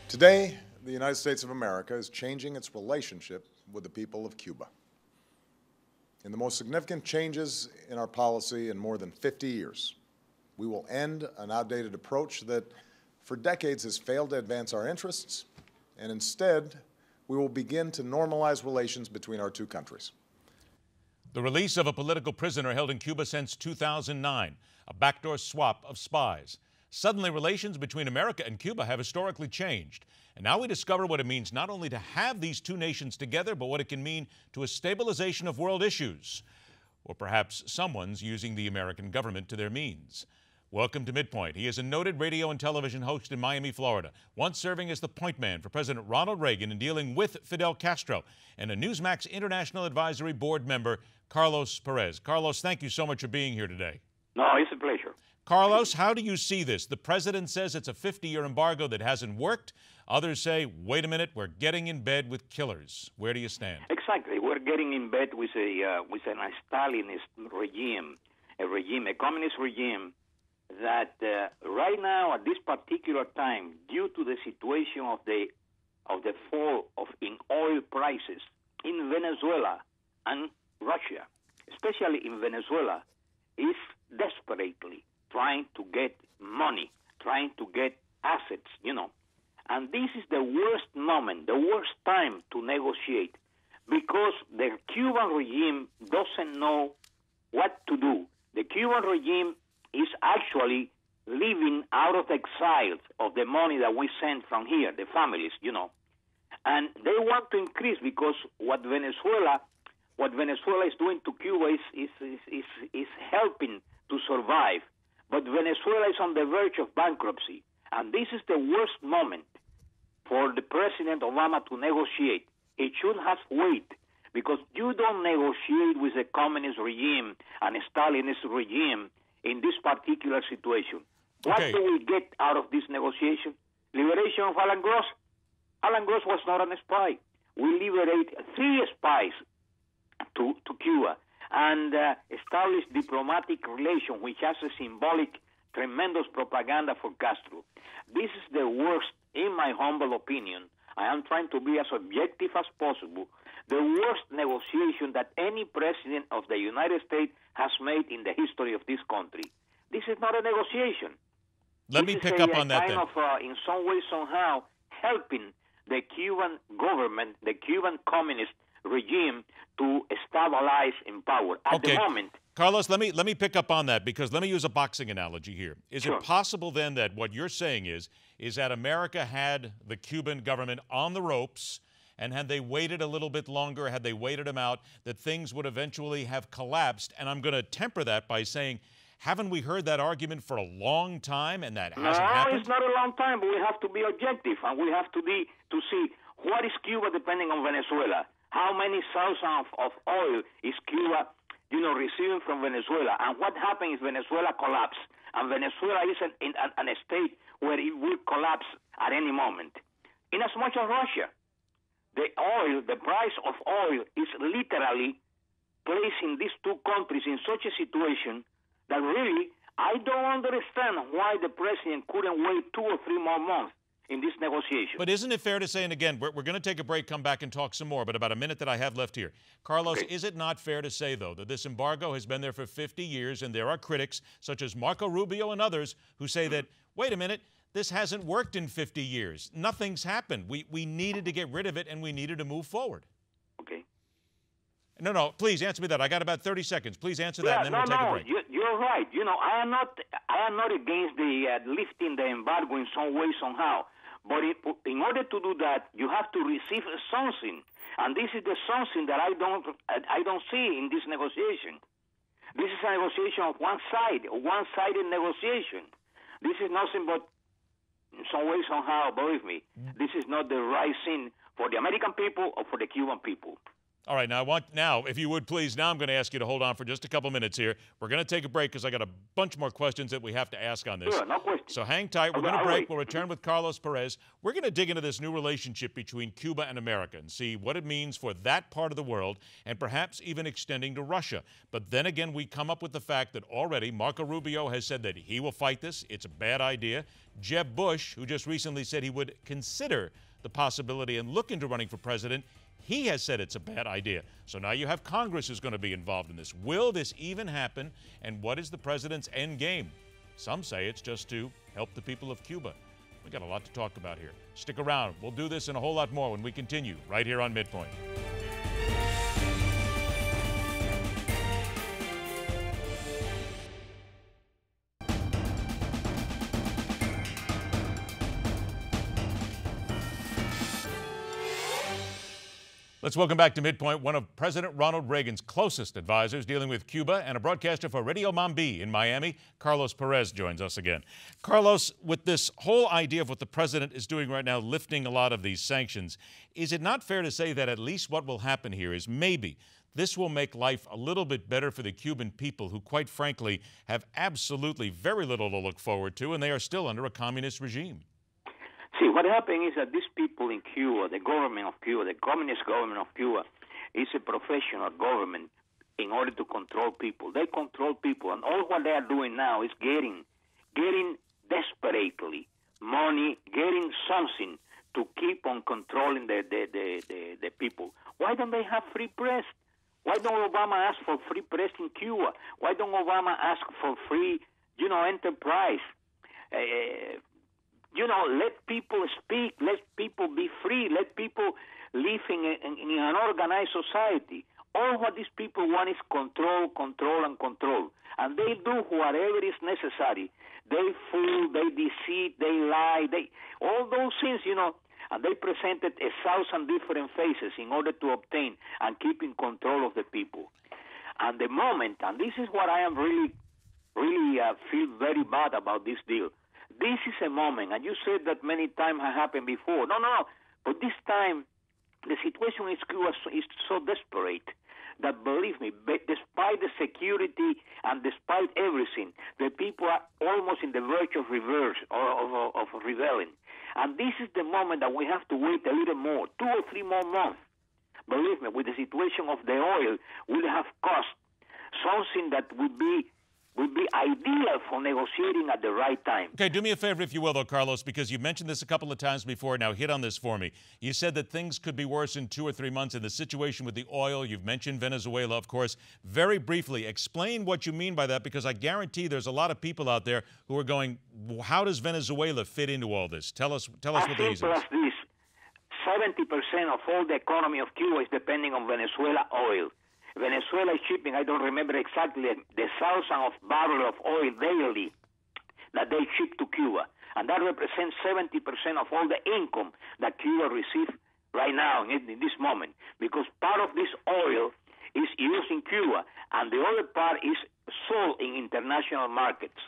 Today, the United States of America is changing its relationship with the people of Cuba. In the most significant changes in our policy in more than 50 years, we will end an outdated approach that for decades has failed to advance our interests, and instead, we will begin to normalize relations between our two countries. The release of a political prisoner held in Cuba since 2009, a backdoor swap of spies. Suddenly, relations between America and Cuba have historically changed. And now we discover what it means not only to have these two nations together, but what it can mean to a stabilization of world issues. Or perhaps someone's using the American government to their means. Welcome to MidPoint. He is a noted radio and television host in Miami, Florida, once serving as the point man for President Ronald Reagan in dealing with Fidel Castro, and a Newsmax International Advisory Board member, Carlos Perez. Carlos, thank you so much for being here today. No, it's a pleasure. Carlos, how do you see this? The president says it's a 50-year embargo that hasn't worked. Others say, wait a minute, we're getting in bed with killers. Where do you stand? Exactly. We're getting in bed with a Stalinist regime, a communist regime that right now at this particular time, due to the situation of the fall in oil prices in Venezuela and Russia, especially in Venezuela, is desperately trying to get money, trying to get assets, And this is the worst moment, the worst time to negotiate, because the Cuban regime doesn't know what to do. The Cuban regime is actually living out of exile of the money that we send from here, the families, And they want to increase because what Venezuela is doing to Cuba is helping to survive. But Venezuela is on the verge of bankruptcy. And this is the worst moment for the President Obama to negotiate. It should have waited, because you don't negotiate with a communist regime and a Stalinist regime in this particular situation. What do we get out of this negotiation? Liberation of Alan Gross? Alan Gross was not a spy. We liberate 3 spies to Cuba and establish diplomatic relations, which has a symbolic, tremendous propaganda for Castro. This is the worst, in my humble opinion. I am trying to be as objective as possible. The worst negotiation that any president of the United States has made in the history of this country. This is not a negotiation. Let me pick up on that then. In some way, somehow, helping the Cuban government, the Cuban communist regime, to stabilize in power at the moment. Carlos, let me pick up on that, because let me use a boxing analogy here. Is Sure. it possible then that what you're saying is that America had the Cuban government on the ropes, and had they waited a little bit longer, had they waited them out, that things would eventually have collapsed? And I'm going to temper that by saying, haven't we heard that argument for a long time, and that hasn't happened? No, it's not a long time, but we have to be objective, and we have to see what is Cuba depending on Venezuela. How many thousands of oil is Cuba, receiving from Venezuela? And what happened if Venezuela collapses? And Venezuela is in a state where it will collapse at any moment. In as much as Russia, the price of oil is literally placing these two countries in such a situation that really, I don't understand why the president couldn't wait 2 or 3 more months in this negotiation. But isn't it fair to say, and again, we're going to take a break, come back and talk some more, but about a minute that I have left here. Carlos, is it not fair to say, though, that this embargo has been there for 50 years, and there are critics, such as Marco Rubio and others, who say that, wait a minute, this hasn't worked in 50 years. Nothing's happened. We needed to get rid of it, and we needed to move forward. Okay. No, please answer me that. I got about 30 seconds. Please answer that, and then we'll take a break. You're right. I am not against the lifting the embargo in some way, somehow. But in order to do that, you have to receive something, and this is the something that I don't see in this negotiation. This is a negotiation of one-sided negotiation. This is nothing but, in some way, somehow, believe me, this is not the right thing for the American people or for the Cuban people. All right, now, if you would please, now I'm going to ask you to hold on for just a couple minutes here. We're going to take a break because I got a bunch more questions that we have to ask on this. Sure, no question. So hang tight. We're going to break. We'll return with Carlos Perez. We're going to dig into this new relationship between Cuba and America and see what it means for that part of the world and perhaps even extending to Russia. But then again, we come up with the fact that already Marco Rubio has said that he will fight this. It's a bad idea. Jeb Bush, who just recently said he would consider the possibility and look into running for president, he has said it's a bad idea. So now you have Congress who's going to be involved in this. Will this even happen? And what is the president's end game? Some say it's just to help the people of Cuba. We got a lot to talk about here. Stick around. We'll do this and a whole lot more when we continue right here on MidPoint. Let's welcome back to MidPoint one of President Ronald Reagan's closest advisors dealing with Cuba and a broadcaster for Radio Mambi in Miami. Carlos Perez joins us again. Carlos, with this whole idea of what the president is doing right now, lifting a lot of these sanctions, is it not fair to say that at least what will happen here is maybe this will make life a little bit better for the Cuban people who, quite frankly, have absolutely very little to look forward to, and they are still under a communist regime? See, what happened is that these people in Cuba, the government of Cuba, the communist government of Cuba, is a professional government in order to control people. They control people, and all what they are doing now is getting desperately money, getting something to keep on controlling the people. Why don't they have free press? Why don't Obama ask for free press in Cuba? Why don't Obama ask for free, enterprise? Let people speak, let people be free, let people live in an organized society. All what these people want is control, control, and control. And they do whatever is necessary. They fool, they deceive, they lie, all those things, and they presented 1,000 different faces in order to obtain and keep in control of the people. And the moment, and this is what I am really feel very bad about this deal. This is a moment, and you said that many times have happened before. No. But this time, the situation in Cuba is so desperate that, believe me, despite the security and despite everything, the people are almost in the verge of reverse or of rebelling. And this is the moment that we have to wait a little more, 2 or 3 more months. Believe me, with the situation of the oil, will have cost something that would be ideal for negotiating at the right time. Okay, do me a favor, if you will, though, Carlos, because you mentioned this a couple of times before. Now, hit on this for me. You said that things could be worse in 2 or 3 months in the situation with the oil. You've mentioned Venezuela, of course. Very briefly, explain what you mean by that, because I guarantee there's a lot of people out there who are going, how does Venezuela fit into all this? Tell us what the reason is. This, 70% of all the economy of Cuba is depending on Venezuela oil. Venezuela is shipping, I don't remember exactly, the 1,000 of barrels of oil daily that they ship to Cuba. And that represents 70% of all the income that Cuba receives right now in this moment. Because part of this oil is used in Cuba, and the other part is sold in international markets.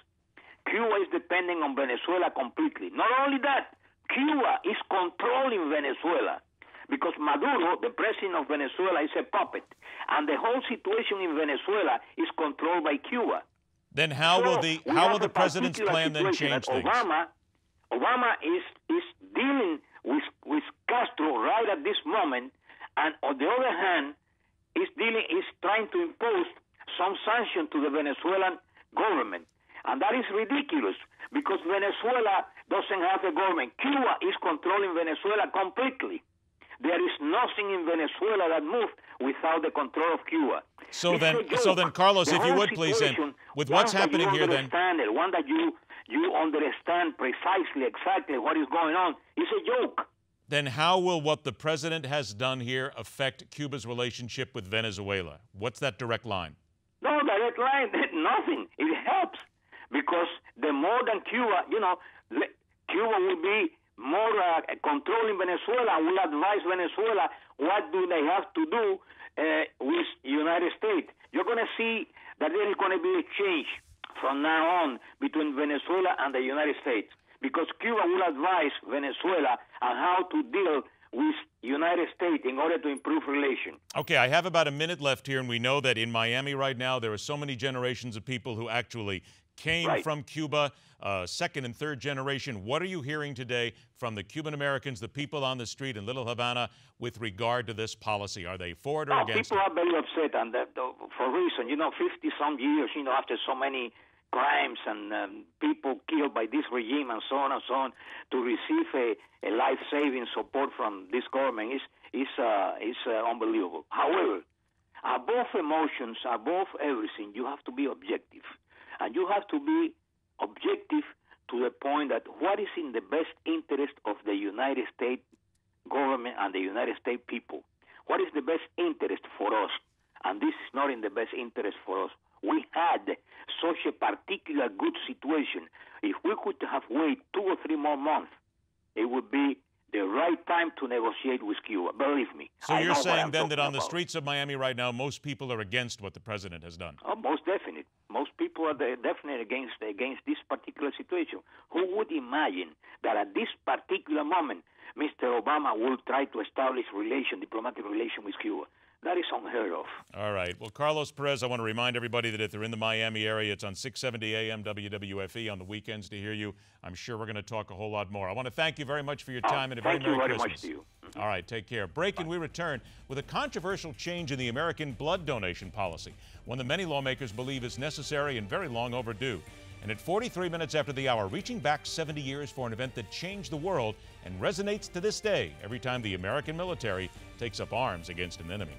Cuba is depending on Venezuela completely. Not only that, Cuba is controlling Venezuela, because Maduro, the president of Venezuela, is a puppet. And the whole situation in Venezuela is controlled by Cuba. Then how will the president's plan then change things? Obama is dealing with Castro right at this moment, and on the other hand, is trying to impose some sanction to the Venezuelan government. And that is ridiculous, because Venezuela doesn't have a government. Cuba is controlling Venezuela completely. There is nothing in Venezuela that moves without the control of Cuba. So then, Carlos, if you would please, then, with what's happening here, then, the one that you understand precisely, exactly what is going on, is a joke. Then how will what the president has done here affect Cuba's relationship with Venezuela? What's that direct line? No, direct line, nothing. It helps, because the more than Cuba, Cuba will be more controlling Venezuela, and will advise Venezuela what do they have to do with the United States. You're going to see that there is going to be a change from now on between Venezuela and the United States, because Cuba will advise Venezuela on how to deal with United States in order to improve relations. Okay, I have about a minute left here, and we know that in Miami right now there are so many generations of people who actually came from Cuba, second and third generation. What are you hearing today from the Cuban Americans, the people on the street in Little Havana, with regard to this policy? Are they for it or against it? People are very upset, and for reason, 50-some years, after so many crimes and people killed by this regime and so on, to receive a life-saving support from this government is unbelievable. However, above emotions, above everything, you have to be objective. And you have to be objective to the point that what is in the best interest of the United States government and the United States people? What is the best interest for us? And this is not in the best interest for us. We had such a particular good situation. If we could have waited 2 or 3 more months, it would be the right time to negotiate with Cuba. Believe me. So you're saying then that on the streets of Miami right now, most people are against what the president has done? Oh, most definite. Most people are definitely against this particular situation. Who would imagine that at this particular moment, Mr. Obama will try to establish diplomatic relation with Cuba? That is unheard of. All right. Well, Carlos Perez, I want to remind everybody that if they're in the Miami area, it's on 670 AM WWFE on the weekends to hear you. I'm sure we're going to talk a whole lot more. I want to thank you very much for your time and a very Merry Christmas. Thank you very much to you. All right, take care. Break and we return with a controversial change in the American blood donation policy, one that many lawmakers believe is necessary and very long overdue. And at 43 minutes after the hour, reaching back 70 years for an event that changed the world and resonates to this day every time the American military takes up arms against an enemy.